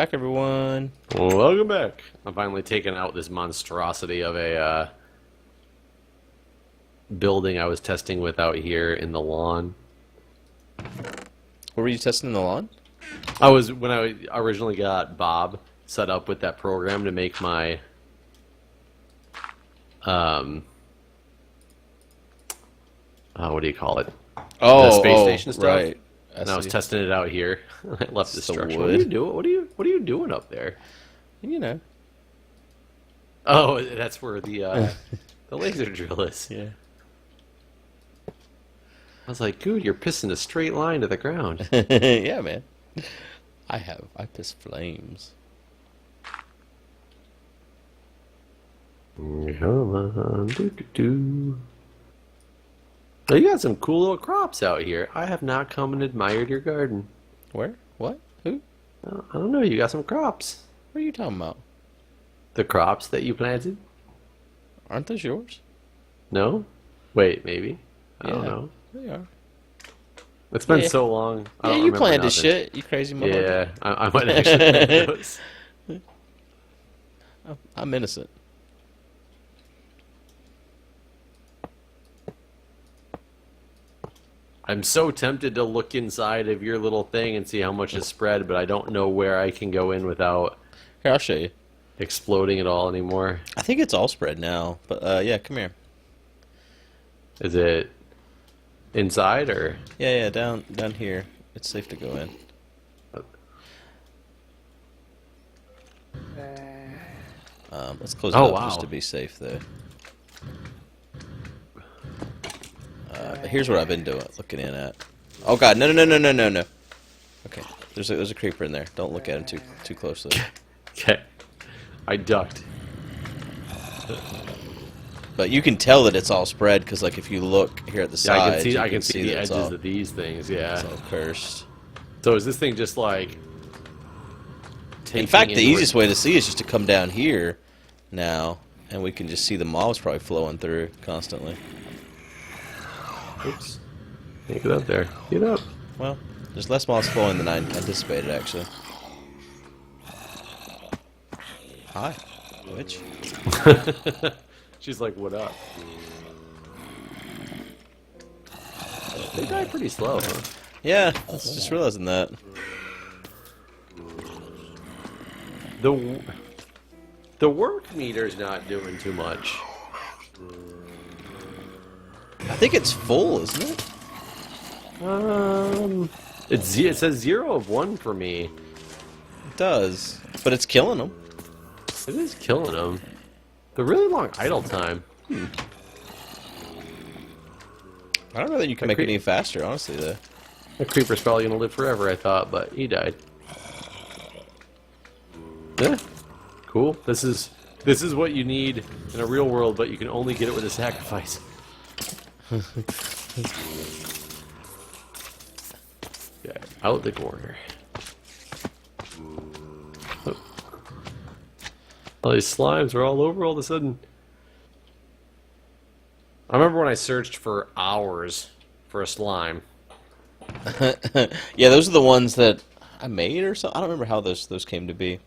back, everyone. Welcome back. I'm finally taking out this monstrosity of a building I was testing with out here in the lawn. What were you testing in the lawn? When I originally got Bob set up with that program to make my what do you call it? Oh, the space station stuff. Right. And I was testing it out here. I left the structure. wood. What are you doing? What are you doing up there? You know. Oh, that's where the laser drill is. Yeah. I was like, dude, you're pissing a straight line to the ground. Yeah, man. I piss flames. Come on, do. Oh, you got some cool little crops out here. I have not come and admired your garden. Where? What? Who? I don't know. You got some crops. What are you talking about? The crops that you planted? Aren't those yours? No? Wait, maybe. I don't know. They are. It's been Yeah. so long. I Yeah, don't you remember planted nothing. shit, you crazy motherfucker. Yeah, I might actually plant those. I'm innocent. I'm so tempted to look inside of your little thing and see how much is spread, but I don't know where I can go in without Here, I'll show you. exploding it all anymore. I think it's all spread now, but yeah, come here. Is it inside or? Yeah, down here. It's safe to go in. Let's close it up just to be safe, though. But here's what I've been doing, looking in at. Oh God, no. Okay, there's a creeper in there. Don't look at him too closely. Okay, I ducked. But you can tell that it's all spread because, like, if you look here at the Yeah, sides, I can see the that edges it's of these things. Yeah. all cursed. So is this thing just like? In fact, the easiest way to see is just to come down here now, and we can just see the mobs probably flowing through constantly. Oops. Can't get up there. Get up. Well, there's less mobs flowing than I anticipated, actually. Hi, witch. She's like, what up? They die pretty slow, huh? Yeah, I was just realizing that. The work meter's not doing too much. I think it's full, isn't it? It says 0 of 1 for me. It does, but it's killing them. It is killing them. The really long idle time. I don't know that you can make it any faster, honestly, though. That creeper's probably gonna live forever, I thought, but he died. Yeah. Cool. This is what you need in a real world, but you can only get it with a sacrifice. Okay, out the corner. Oh. All these slimes are all over all of a sudden. I remember when I searched for hours for a slime. Yeah, those are the ones that I made or something. I don't remember how those came to be.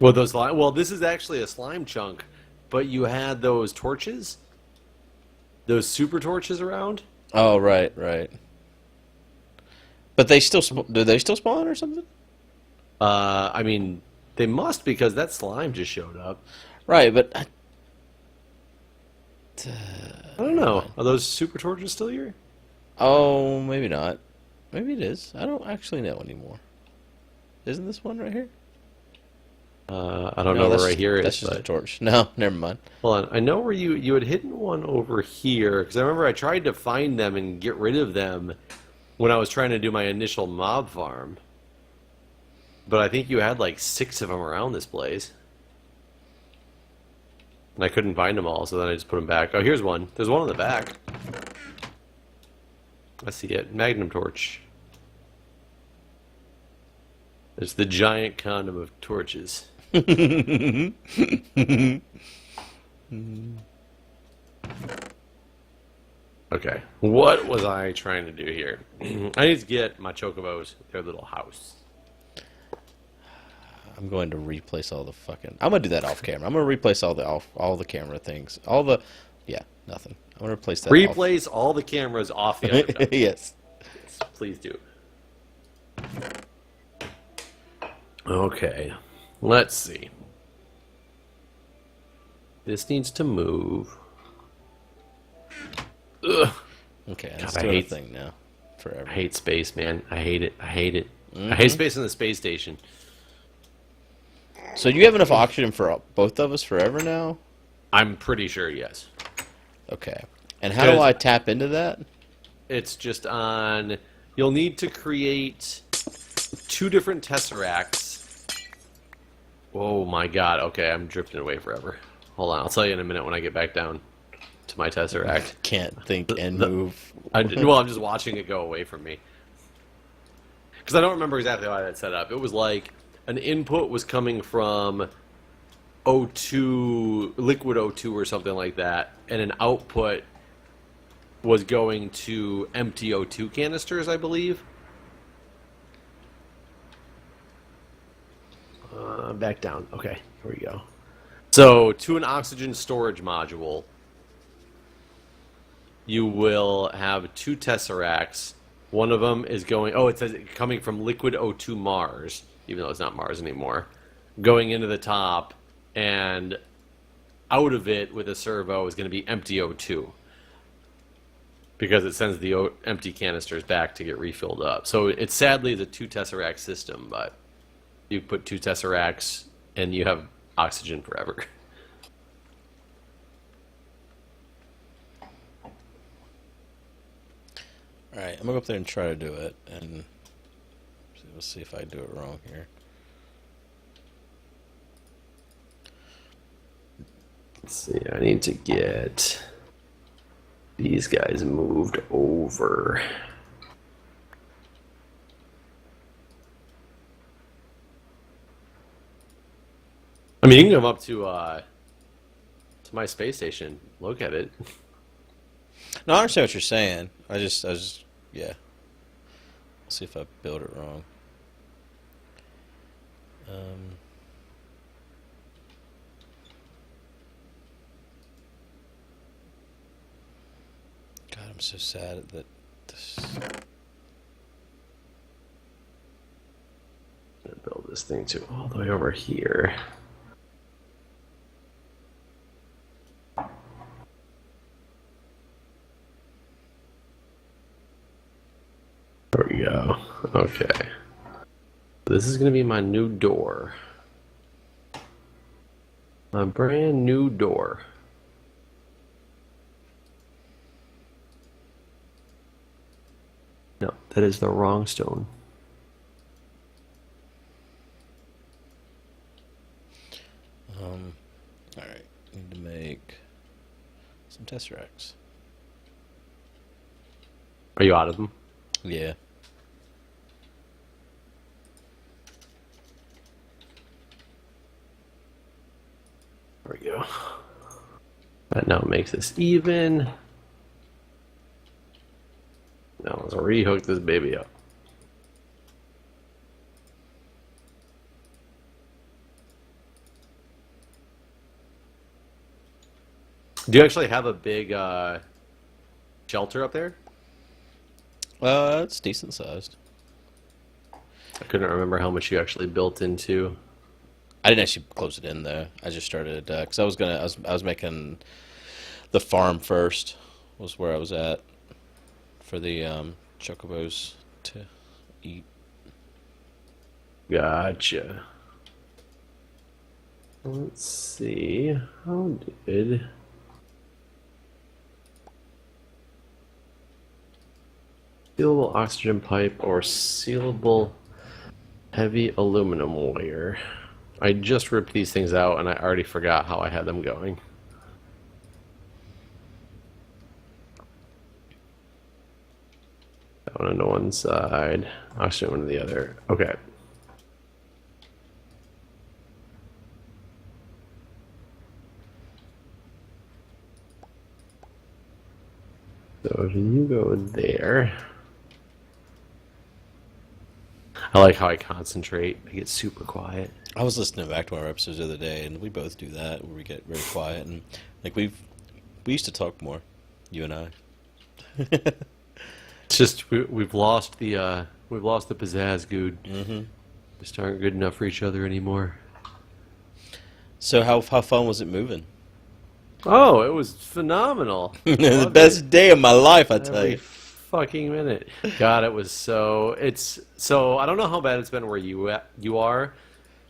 Well, this is actually a slime chunk, but you had those torches, those super torches around. Oh, right. But they still do they still spawn or something? I mean, they must because that slime just showed up. Right, but I don't know. Are those super torches still here? oh, maybe not. Maybe it is. I don't actually know anymore. Isn't this one right here? I don't know where right here is. That's just a torch. No, never mind. Hold on. I know where you had hidden one over here because I remember I tried to find them and get rid of them when I was trying to do my initial mob farm. But I think you had like 6 of them around this place. And I couldn't find them all, so then I just put them back. Oh, here's one. There's one on the back. I see it. Magnum torch. It's the giant condom of torches. Okay. What was I trying to do here? I need to get my chocobos their little house. I'm going to replace all the fucking. I'm gonna do that off camera. I'm gonna replace all the camera things. All the. Yeah, nothing. I'm gonna replace that. Replace all the cameras off the other. Yes. Yes, please do. Okay, let's see. This needs to move. Ugh. Okay, God, let's I do hate a thing now. Forever. I hate space, man. I hate it. I hate it. I hate space in the space station. So you have enough oxygen for both of us forever now? I'm pretty sure, yes. Okay. And how do I tap into that? It's just on... You'll need to create 2 different tesseracts. Oh my god. Okay, I'm drifting away forever. Hold on, I'll tell you in a minute when I get back down to my tesseract. Can't think and move. Well, I'm just watching it go away from me. Because I don't remember exactly how I had it set up. It was like an input was coming from O2, liquid O2 or something like that, and an output was going to empty O2 canisters, I believe. Back down. Okay, here we go. So, to an oxygen storage module, you will have 2 tesseracts. One of them is going... Oh, it says coming from liquid O2 Mars, even though it's not Mars anymore, going into the top, and out of it with a servo is going to be empty O2. Because it sends the empty canisters back to get refilled up. So it sadly is a 2 tesseract system, but you put 2 tesseracts and you have oxygen forever. Alright, I'm gonna go up there and try to do it, and we'll see if I do it wrong here. Let's see, I need to get these guys moved over. I mean, you can come up to my space station, look at it. No, I understand what you're saying. I just, yeah. Let's see if I build it wrong. God, I'm so sad that this. I'm gonna build this thing to all the way over here. There we go. Okay. This is going to be my new door. My brand new door. No, that is the wrong stone. Alright, need to make some tesseracts. Are you out of them? Yeah. There we go. That now makes this even. Now let's rehook this baby up. Do you actually have a big shelter up there? It's decent sized. I couldn't remember how much you actually built into. I didn't actually close it in though. I just started because I was making the farm first. Was where I was at for the chocobos to eat. Gotcha. Let's see. How did... Sealable oxygen pipe or sealable heavy aluminum wire. I just ripped these things out and I already forgot how I had them going. That one on one side, oxygen on the other. Okay. So if you go there... I like how I concentrate. I get super quiet. I was listening back to our episodes the other day, and we both do that, where we get very quiet, and like we used to talk more, you and I. It's just we've lost the pizzazz, Guude. Mm-hmm. Just aren't good enough for each other anymore. So how fun was it moving? Oh, it was phenomenal. The best day of my life, I tell Every you. fucking minute. God, it was so. I don't know how bad it's been where you are.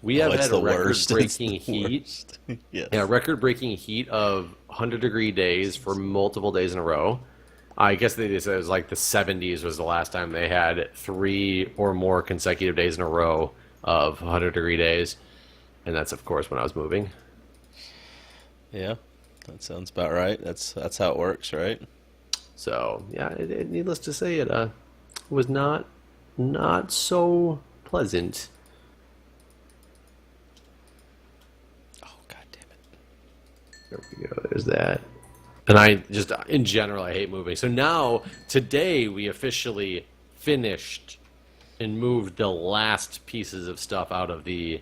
We have It's had the a worst. It's record-breaking the heat. worst. Yes. Yeah, record-breaking heat of 100-degree days for multiple days in a row. I guess they said it was like the 70s was the last time they had 3 or more consecutive days in a row of 100-degree days, and that's of course when I was moving. Yeah, that sounds about right. That's how it works, right? So yeah, needless to say, it was not so pleasant. Oh, God damn it. There we go. There's that. And I just, in general, I hate moving. So now, today, we officially finished and moved the last pieces of stuff out of the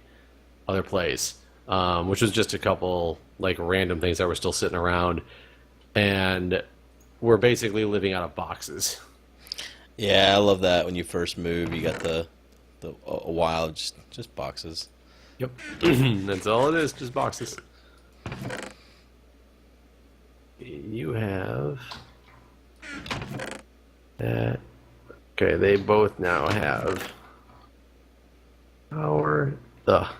other place, which was just a couple, like, random things that were still sitting around. And we're basically living out of boxes. Yeah, I love that when you first move, you got the a while just boxes. Yep. That's all it is, just boxes. You have that. Okay, they both now have power. Ugh.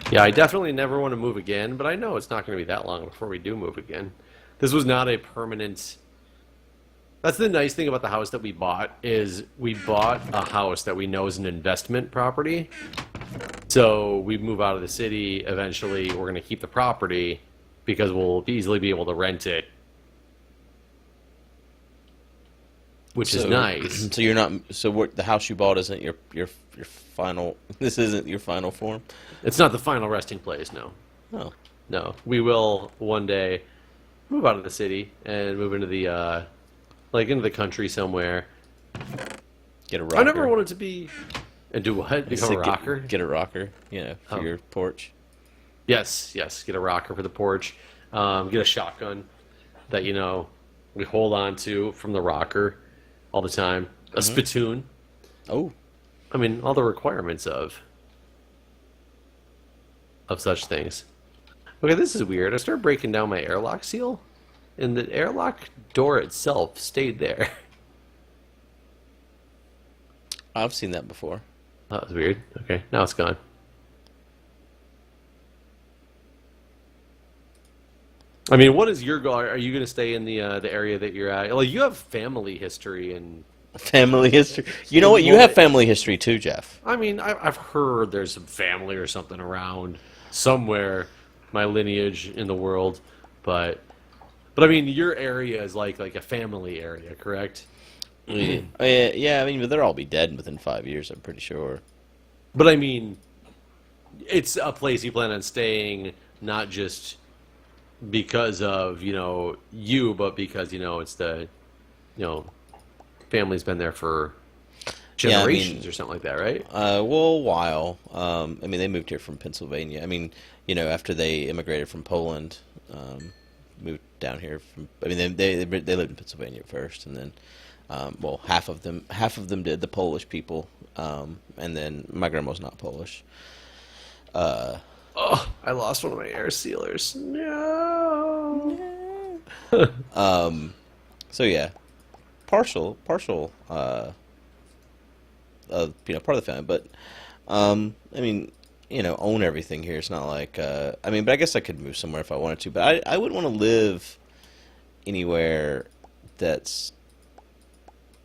Yeah, I definitely never want to move again, but I know it's not going to be that long before we do move again. This was not a permanent. That's the nice thing about the house that we bought, is we bought a house that we know is an investment property. So we move out of the city eventually. We're going to keep the property because we'll easily be able to rent it, which is nice. So you're not. So the house you bought isn't your final. This isn't your final form. It's not the final resting place, no. Oh, No. We will one day move out of the city and move into the into the country somewhere. get a rocker. I never wanted to be and do what? Become a rocker? Get a rocker. You know, for your porch. Yes. Get a rocker for the porch. Get a shotgun that we hold on to from the rocker all the time. A spittoon. Oh, I mean, all the requirements of such things. Okay, this is weird. I started breaking down my airlock seal, and the airlock door itself stayed there. I've seen that before. That was weird. Okay, now it's gone. I mean, what is your goal? Are you going to stay in the area that you're at? Like, you have family history and Family history. You know what? You have family history too, Jeff. I mean, I've heard there's some family or something around somewhere, my lineage in the world, but I mean, your area is like a family area, correct? Yeah, I mean, but they'll all be dead within 5 years. I'm pretty sure. But I mean, it's a place you plan on staying, not just because of you, but because it's the family's been there for generations or something like that, right? Well, a while. I mean, they moved here from Pennsylvania. I mean, after they immigrated from Poland, moved down here from. I mean, they lived in Pennsylvania at first, and then, well, half of them did, the Polish people, and then my grandma's not Polish. Oh, I lost one of my air sealers. No. So yeah, partial, part of the family, but, I mean, own everything here. It's not like, I mean, but I guess I could move somewhere if I wanted to, but I wouldn't want to live anywhere that's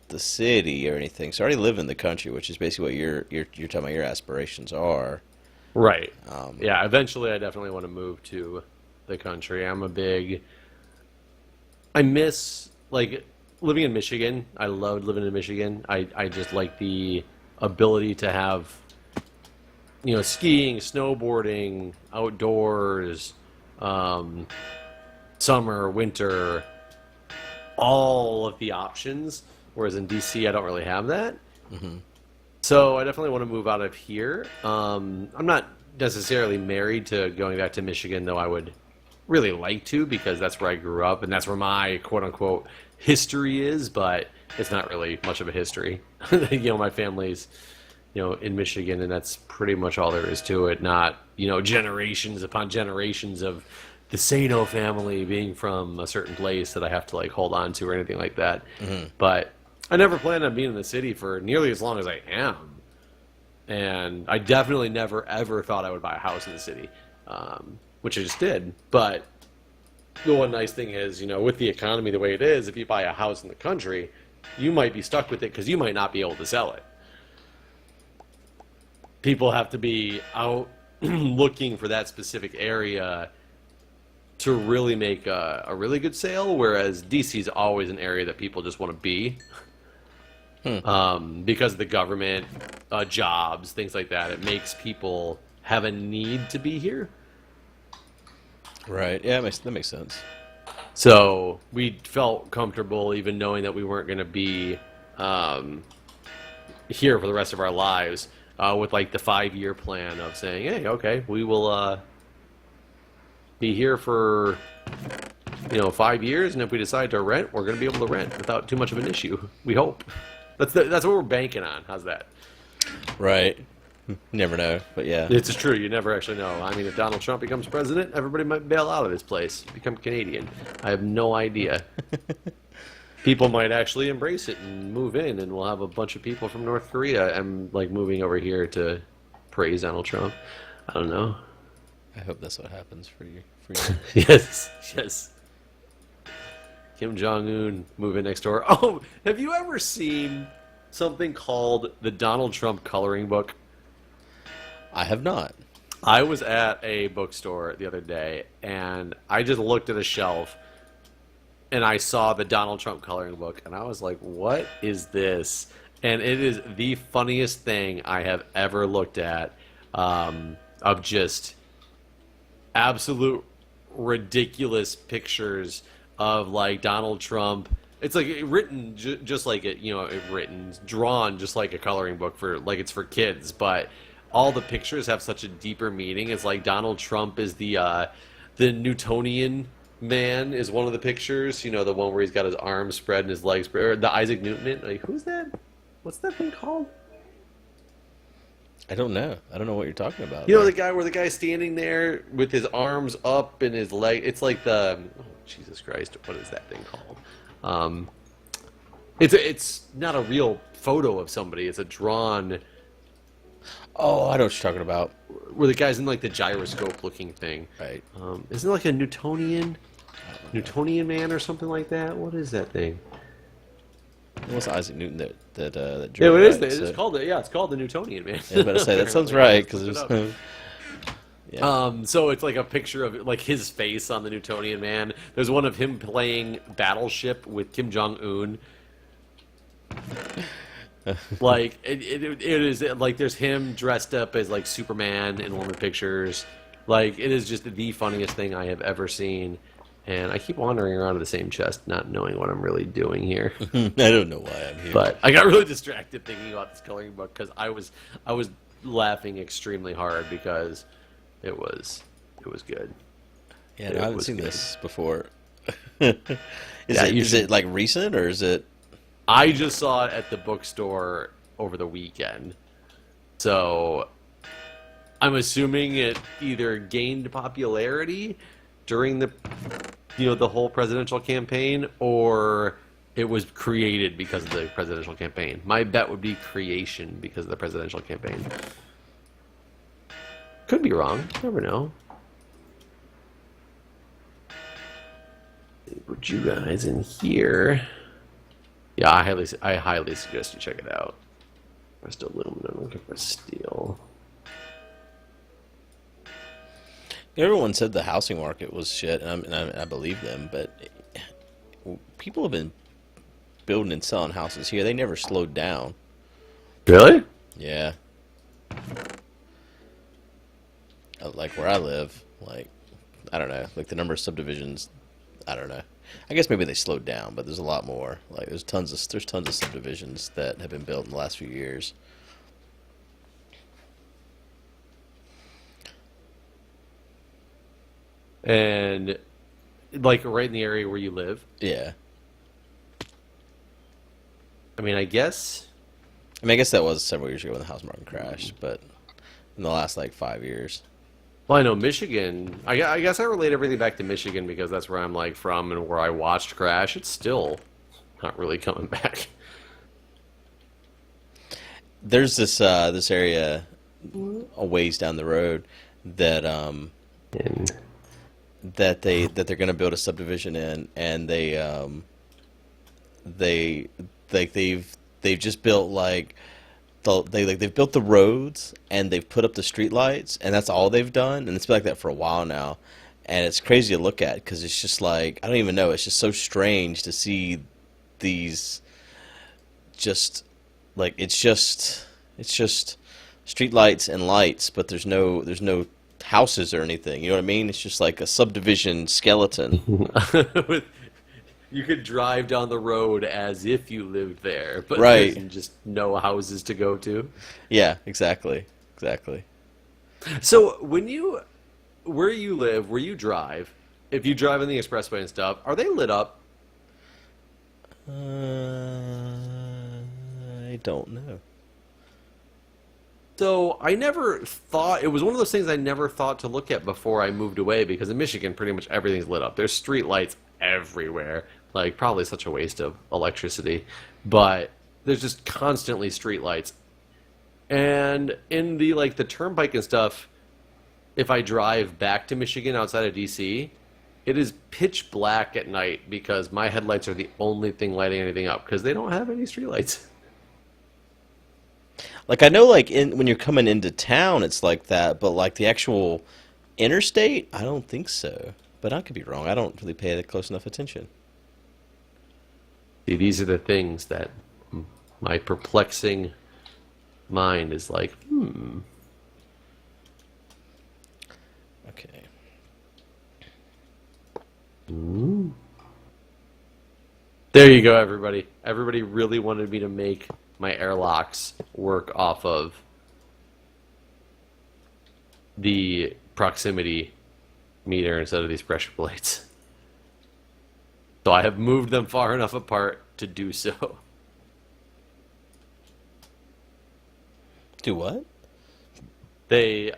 the city or anything. So I already live in the country, which is basically what you're talking about your aspirations are. Right. Yeah, eventually I definitely want to move to the country. I miss, living in Michigan. I loved living in Michigan. I just like the ability to have, skiing, snowboarding, outdoors, summer, winter, all of the options. Whereas in DC, I don't really have that. Mm-hmm. So I definitely want to move out of here. I'm not necessarily married to going back to Michigan, though I would really like to because that's where I grew up and that's where my quote-unquote history is, but it's not really much of a history. My family's, in Michigan, and that's pretty much all there is to it. Not, generations upon generations of the Sano family being from a certain place that I have to, hold on to or anything like that. Mm-hmm. But I never planned on being in the city for nearly as long as I am. And I definitely never, ever thought I would buy a house in the city, which I just did. But the one nice thing is, with the economy the way it is, if you buy a house in the country, you might be stuck with it because you might not be able to sell it. People have to be out looking for that specific area to really make a really good sale, whereas DC is always an area that people just want to be. Because of the government, jobs, things like that. It makes people have a need to be here. Right. Yeah, that makes sense. So we felt comfortable even knowing that we weren't going to be here for the rest of our lives with the 5-year plan of saying, hey, okay, we will be here for 5 years, and if we decide to rent, we're going to be able to rent without too much of an issue. We hope. That's what we're banking on. How's that? Right. Never know, but yeah. It's true. You never actually know. I mean, if Donald Trump becomes president, everybody might bail out of this place, become Canadian. I have no idea. People might actually embrace it and move in, and we'll have a bunch of people from North Korea and moving over here to praise Donald Trump. I don't know. I hope that's what happens for you. Yes. Kim Jong-un moving next door. Oh, have you ever seen something called the Donald Trump coloring book? I have not. I was at a bookstore the other day, and I just looked at a shelf, and I saw the Donald Trump coloring book, and I was like, what is this? And it is the funniest thing I have ever looked at, of just absolute ridiculous pictures of Donald Trump. It's written just like it, drawn just like a coloring book for it's for kids, but all the pictures have such a deeper meaning. It's Donald Trump is the Newtonian man is one of the pictures, the one where he's got his arms spread and his legs spread, or the Isaac Newton. Who's that? What's that thing called? I don't know. I don't know what you're talking about. The guy where the guy's standing there with his arms up and his leg. It's Jesus Christ, what is that thing called? It's not a real photo of somebody. It's a drawn. Oh, I know what you're talking about. Where the guy's in the gyroscope looking thing. Right. Isn't it a Newtonian man or something like that? What is that thing? It was Isaac Newton that Yeah, drew it is. right, It's called it. Yeah, it's called the Newtonian man. I was about to say that sounds right because there's. Yeah. So it's a picture of his face on the Newtonian man. There's one of him playing Battleship with Kim Jong-un. It is there's him dressed up as Superman in one of the pictures. It is just the funniest thing I have ever seen. And I keep wandering around the same chest, not knowing what I'm really doing here. I don't know why I'm here. But I got really distracted thinking about this coloring book because I was laughing extremely hard because it was good. Yeah, no, I haven't seen this before. Is it recent or is it? I just saw it at the bookstore over the weekend, so I'm assuming it either gained popularity during the whole presidential campaign, or it was created because of the presidential campaign. My bet would be creation because of the presidential campaign. Could be wrong. Never know. Put you guys in here. Yeah, I highly suggest you check it out. Rest aluminum, looking for steel. Everyone said the housing market was shit, and I believe them, but people have been building and selling houses here. They never slowed down. Really? Yeah. Where I live, I don't know, the number of subdivisions, I don't know. I guess maybe they slowed down, but there's a lot more. There's tons of subdivisions that have been built in the last few years. And like right in the area where you live. Yeah. I mean, I guess. I mean, I guess that was several years ago when the house market crashed, but in the last like 5 years. Well, I know Michigan. I guess I relate everything back to Michigan because that's where I'm like from and where I watched crash. It's still not really coming back. There's this area a ways down the road that And that they're going to build a subdivision in, and they like they've just built like they've built the roads and they've put up the street lights, and that's all they've done, and it's been like that for a while now, and it's crazy to look at because it's just like I don't even know, it's just so strange to see these just like it's just street lights and lights, but there's no houses or anything. You know what I mean? It's just like a subdivision skeleton. you could drive down the road as if you lived there, but Right. there's just no houses to go to. Yeah, exactly. So where you live, where you drive, if you drive on the expressway and stuff, are they lit up? I don't know. So I never thought, it was one of those things I never thought to look at before I moved away, because in Michigan pretty much everything's lit up. There's street lights everywhere, like probably such a waste of electricity, but there's just constantly street lights. And in the like the turnpike and stuff, if I drive back to Michigan outside of DC, it is pitch black at night because my headlights are the only thing lighting anything up because they don't have any street lights. Like I know, like when you're coming into town, it's like that, but like the actual interstate, I don't think so. But I could be wrong. I don't really pay that close enough attention. See, these are the things that my perplexing mind is like, Okay. There you go, everybody. Everybody really wanted me to make my airlocks work off of the proximity meter instead of these pressure plates. So I have moved them far enough apart to do so. Do what? They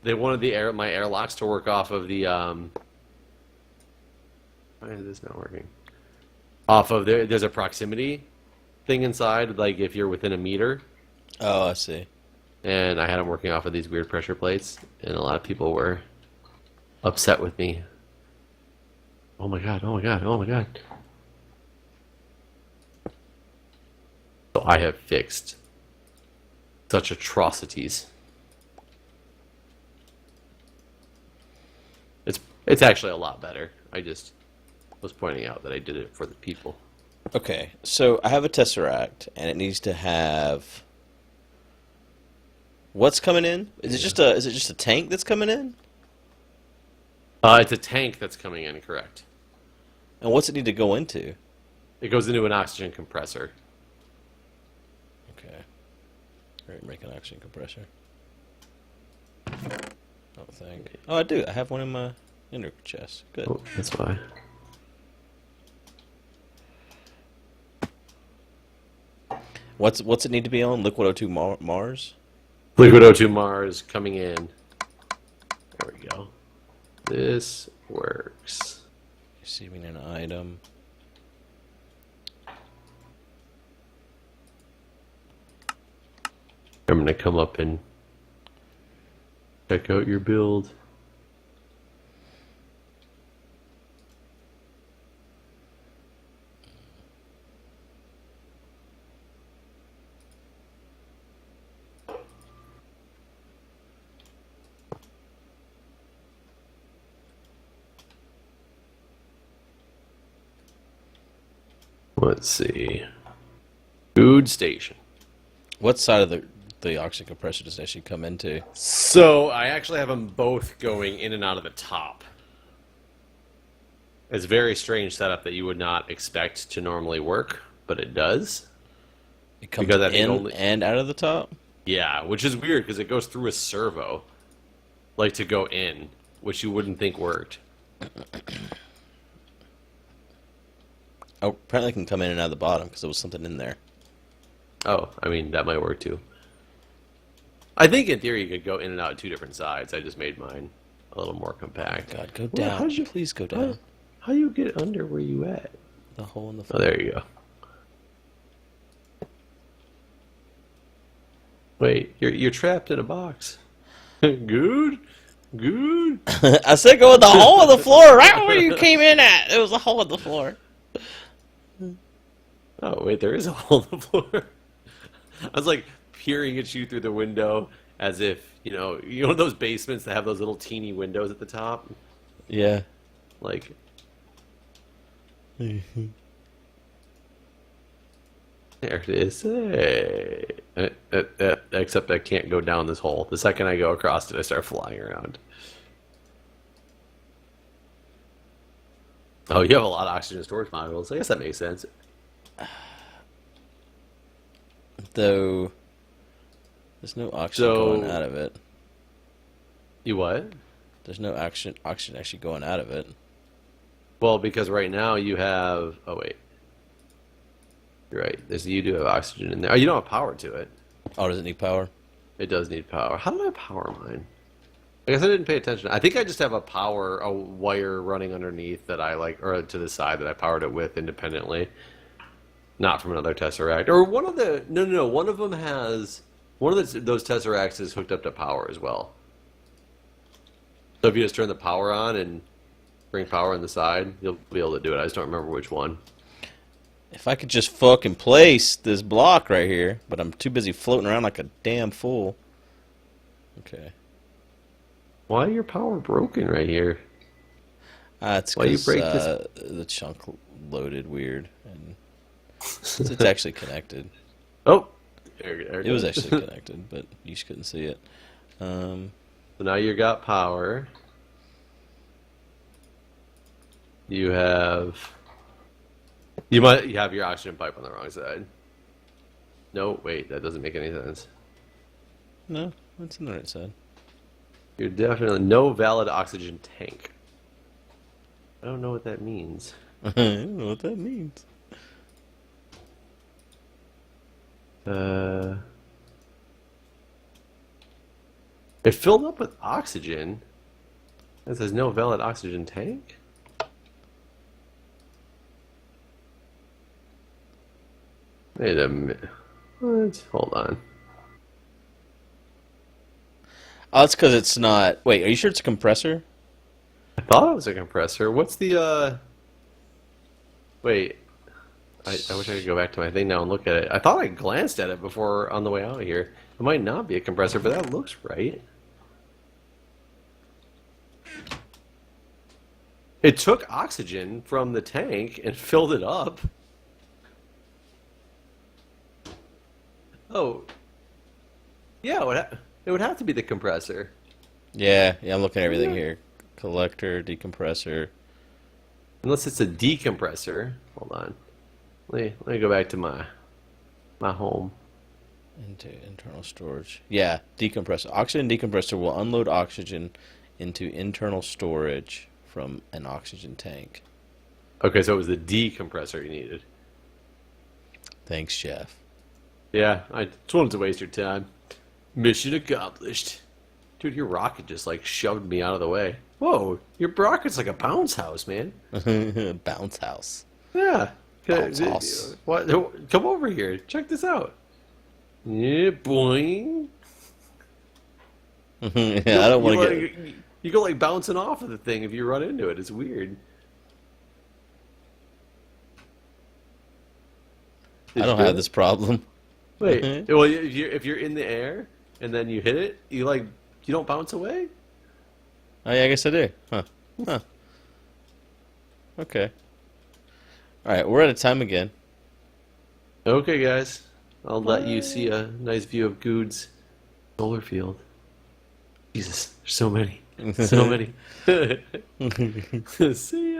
wanted my airlocks to work off of the why is this not working? Off of there's a proximity thing inside, like if you're within a meter, Oh, I see. and I had them working off of these weird pressure plates, and a lot of people were upset with me. Oh my god, oh my god, oh my god. So I have fixed such atrocities. It's actually a lot better. I just was pointing out that I did it for the people. Okay, so I have a Tesseract, and it needs to have what's coming in? Is it just a tank that's coming in? It's a tank that's coming in, correct. And what's it need to go into? It goes into an oxygen compressor. Okay. All right, make an oxygen compressor. I don't think. Oh, I do. I have one in my inner chest. Good. Oh, that's why. What's it need to be on? Liquid O2 Mars? Liquid O2 Mars coming in. There we go. This works. Receiving an item. I'm going to come up and check out your build. Let's see. Food station. What side of the oxygen compressor does it actually come into? So I actually have them both going in and out of the top. It's a very strange setup that you would not expect to normally work, but it does. It comes Because I think in only- and out of the top? Yeah, which is weird because it goes through a servo, like to go in. which you wouldn't think worked. Oh, apparently it can come in and out of the bottom because there was something in there. Oh, I mean, that might work too. I think in theory you could go in and out two different sides. I just made mine a little more compact. God, go down. Please go down. How you get under where you at? The hole in the Oh, floor. there you go. Wait, you're trapped in a box. Guude? Guude? I said go in the hole in the floor, right where you came in at. It was a hole in the floor. Oh, wait, there is a hole in the floor. I was like peering at you through the window as if, you know those basements that have those little teeny windows at the top? Yeah. Like... There it is. Hey. Except I can't go down this hole. The second I go across it, I start flying around. Oh, you have a lot of oxygen storage modules. I guess that makes sense. Though, there's no oxygen going out of it. You what? There's no oxygen actually going out of it. Well, because right now you have... Oh, wait. You're right. You do have oxygen in there. Oh, you don't have power to it. Oh, does it need power? It does need power. How did I power mine? I guess I didn't pay attention. I think I just have a wire running underneath that I like, or to the side that I powered it with independently. Not from another Tesseract. Or one of the... No. One of them has... One of those Tesseracts is hooked up to power as well. So if you just turn the power on and bring power on the side, you'll be able to do it. I just don't remember which one. If I could just fucking place this block right here, but I'm too busy floating around like a damn fool. Okay. Why are your power broken right here? It's because the chunk loaded weird, and it's actually connected. Oh, there it was actually connected, but you just couldn't see it. So now you got power. You have your oxygen pipe on the wrong side. No, wait, that doesn't make any sense. No, that's on the right side. You're definitely no valid oxygen tank. I don't know what that means. I don't know what that means. It filled up with oxygen. It says no valid oxygen tank. Wait a minute. What? Hold on. Oh, it's because it's not... Wait, are you sure it's a compressor? I thought it was a compressor. What's the, Wait. I wish I could go back to my thing now and look at it. I thought I glanced at it before on the way out of here. It might not be a compressor, but that looks right. It took oxygen from the tank and filled it up. Oh. Yeah, it would have to be the compressor. Yeah, I'm looking at everything here. Collector, decompressor. Unless it's a decompressor. Hold on. Let me go back to my home. Into internal storage. Yeah, decompressor. Oxygen decompressor will unload oxygen into internal storage from an oxygen tank. Okay, so it was the decompressor you needed. Thanks, Jeff. Yeah, I just wanted to waste your time. Mission accomplished. Dude, your rocket just like shoved me out of the way. Whoa, your rocket's like a bounce house, man. Bounce house. Yeah. Bounce house. What? Come over here. Check this out. Yeah, boing. Yeah, I don't want to get... You go like bouncing off of the thing if you run into it. It's weird. I don't have this problem. Wait, well, if you're in the air and then you hit it, you don't bounce away? Oh yeah, I guess I do. Huh. Okay. Alright, we're out of time again. Okay, guys. I'll let you see a nice view of Guude's solar field. Jesus, there's so many. So many. See ya.